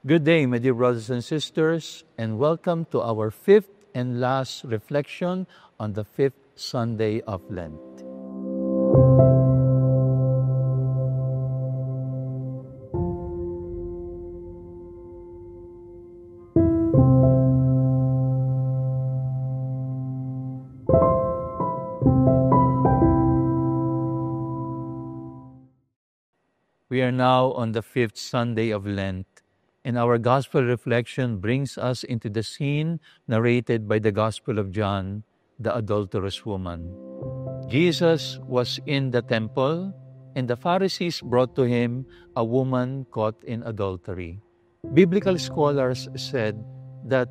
Good day, my dear brothers and sisters, and welcome to our fifth and last reflection on the fifth Sunday of Lent. We are now on the fifth Sunday of Lent, and our gospel reflection brings us into the scene narrated by the Gospel of John, the adulterous woman. Jesus was in the temple, and the Pharisees brought to him a woman caught in adultery. Biblical scholars said that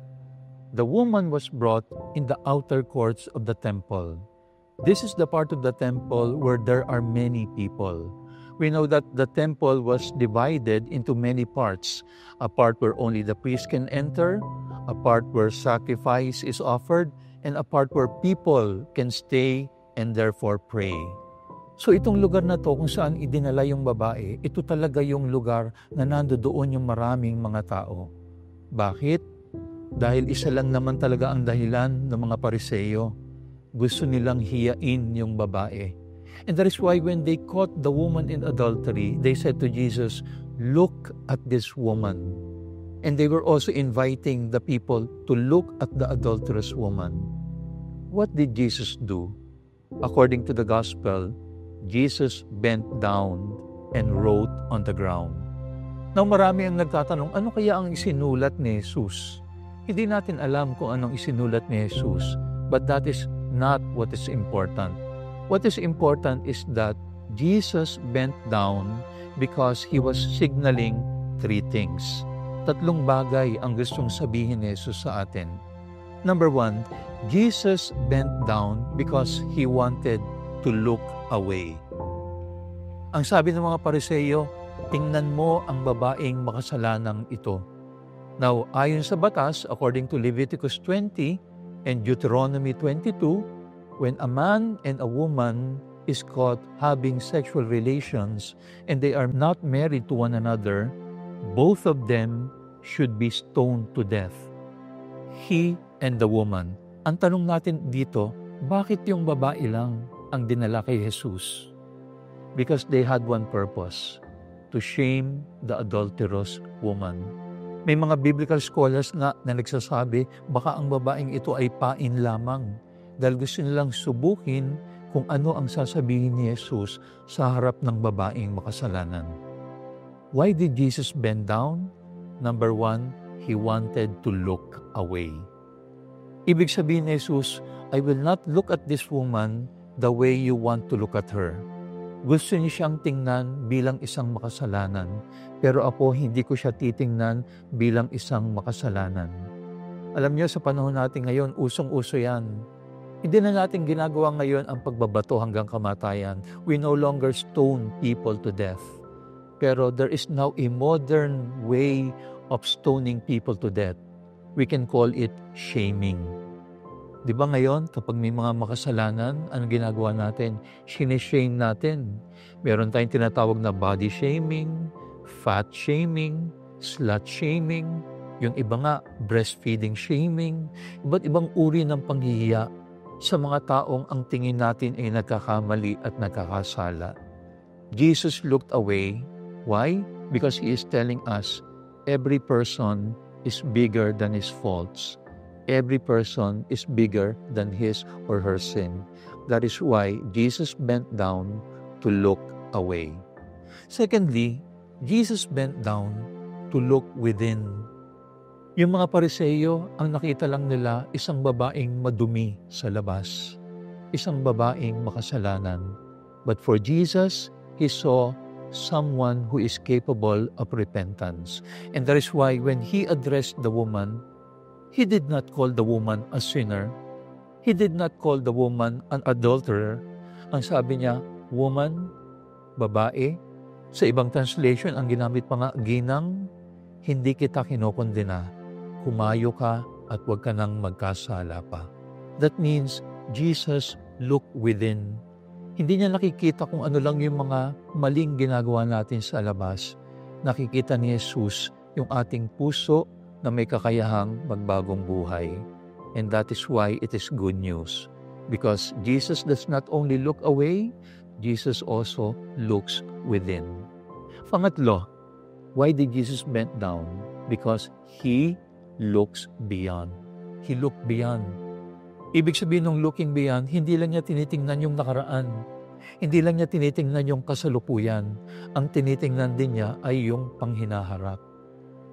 the woman was brought in the outer courts of the temple. This is the part of the temple where there are many people. We know that the temple was divided into many parts. A part where only the priest can enter, a part where sacrifice is offered, and a part where people can stay and therefore pray. So itong lugar na to kung saan idinala yung babae, ito talaga yung lugar na nandoon yung maraming mga tao. Bakit? Dahil isa lang naman talaga ang dahilan ng mga Pariseo. Gusto nilang hiyain yung babae. And that is why when they caught the woman in adultery, they said to Jesus, "Look at this woman." And they were also inviting the people to look at the adulterous woman. What did Jesus do? According to the gospel, Jesus bent down and wrote on the ground. Now marami ang nagtatanong, ano kaya ang isinulat ni Jesus? Hindi natin alam kung anong isinulat ni Jesus, but that is not what is important. What is important is that Jesus bent down because He was signaling three things. Tatlong bagay ang gustong sabihin ni Jesus sa atin. Number one, Jesus bent down because He wanted to look away. Ang sabi ng mga Pariseo, tingnan mo ang babaeng makasalanang ito. Now, ayon sa batas, according to Leviticus 20 and Deuteronomy 22, when a man and a woman is caught having sexual relations and they are not married to one another, both of them should be stoned to death. He and the woman. Ang tanong natin dito, bakit yung babae lang ang dinala kay Jesus? Because they had one purpose, to shame the adulterous woman. May mga biblical scholars na nagsasabi, baka ang babaeng ito ay pain lamang. Dahil gusto nilang subukin kung ano ang sasabihin ni Jesus sa harap ng babaeng makasalanan. Why did Jesus bend down? Number one, He wanted to look away. Ibig sabihin ni Jesus, I will not look at this woman the way you want to look at her. Gusto niya siyang tingnan bilang isang makasalanan, pero ako hindi ko siya titingnan bilang isang makasalanan. Alam niyo, sa panahon natin ngayon, usong-uso yan. Hindi na natin ginagawa ngayon ang pagbabato hanggang kamatayan. We no longer stone people to death. Pero there is now a modern way of stoning people to death. We can call it shaming. Di ba ngayon, kapag may mga makasalanan, anong ginagawa natin? Shine-shame natin. Meron tayong tinatawag na body shaming, fat shaming, slut shaming, yung iba nga, breastfeeding shaming, iba't ibang uri ng panghihiya sa mga taong ang tingin natin ay nagkakamali at nagkakasala. Jesus looked away. Why? Because He is telling us, every person is bigger than his faults. Every person is bigger than his or her sin. That is why Jesus bent down to look away. Secondly, Jesus bent down to look within. Yung mga Pariseo, ang nakita lang nila isang babaeng madumi sa labas, isang babaeng makasalanan. But for Jesus, He saw someone who is capable of repentance. And that is why when He addressed the woman, He did not call the woman a sinner. He did not call the woman an adulterer. Ang sabi niya, woman, babae. Sa ibang translation, ang ginamit pa nga, ginang, hindi kita kinokondena. Humayo ka at huwag ka nang magkasala pa. That means Jesus looked within. Hindi niya nakikita kung ano lang yung mga maling ginagawa natin sa labas. Nakikita ni Jesus yung ating puso na may kakayahang magbagong buhay. And that is why it is good news. Because Jesus does not only look away, Jesus also looks within. Pangatlo, why did Jesus bend down? Because He looks beyond. He looked beyond. Ibig sabihin ng looking beyond, hindi lang niya tinitingnan yung nakaraan. Hindi lang niya tinitingnan yung kasalukuyan. Ang tinitingnan din niya ay yung panghinaharap.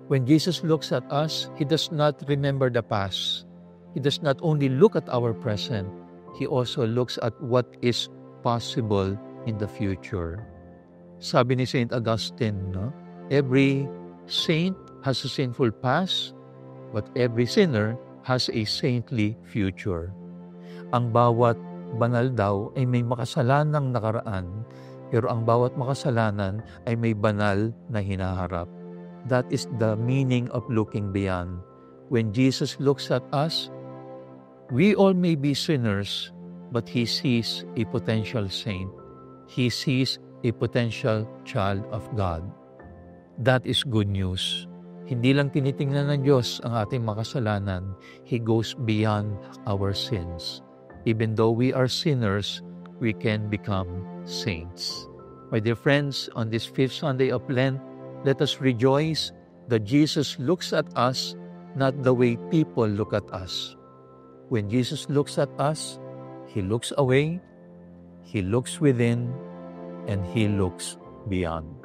When Jesus looks at us, He does not remember the past. He does not only look at our present, He also looks at what is possible in the future. Sabi ni Saint Augustine, no? Every saint has a sinful past, but every sinner has a saintly future. Ang bawat banal daw ay may makasalanang nakaraan, pero ang bawat makasalanan ay may banal na hinaharap. That is the meaning of looking beyond. When Jesus looks at us, we all may be sinners, but He sees a potential saint. He sees a potential child of God. That is good news. Hindi lang tinitingnan ng Diyos ang ating makasalanan. He goes beyond our sins. Even though we are sinners, we can become saints. My dear friends, on this 5th Sunday of Lent, let us rejoice that Jesus looks at us not the way people look at us. When Jesus looks at us, He looks away, He looks within, and He looks beyond.